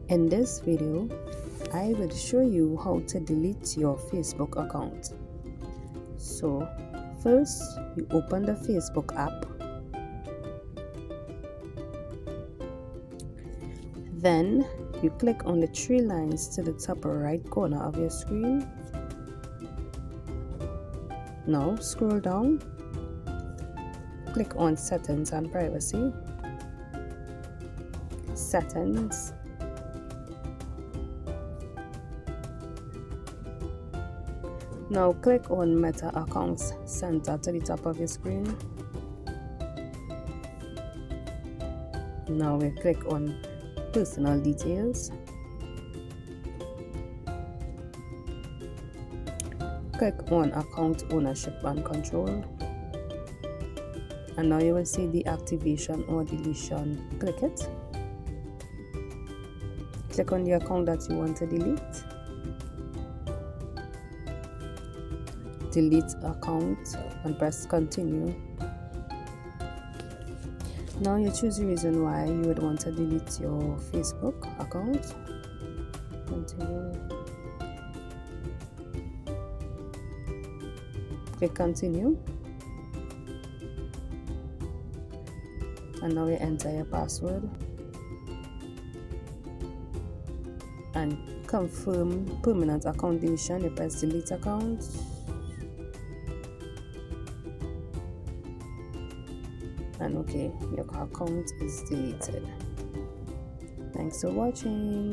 In this video, I will show you how to delete your Facebook account. So, first you open the Facebook app. Then you click on the three lines to the top right corner of your screen. Now scroll down. Click on Settings and Privacy. Settings. Now click on Meta Accounts Center to the top of your screen. Now we click on Personal Details. Click on Account Ownership and Control. And now you will see deactivation or deletion. Click it. Click on the account that you want to delete. Delete account and press continue. Now you choose the reason why you would want to delete your Facebook account. Continue. Click continue. And now you enter your password and confirm permanent account deletion. You press delete account. And okay, your account is deleted. Thanks for watching.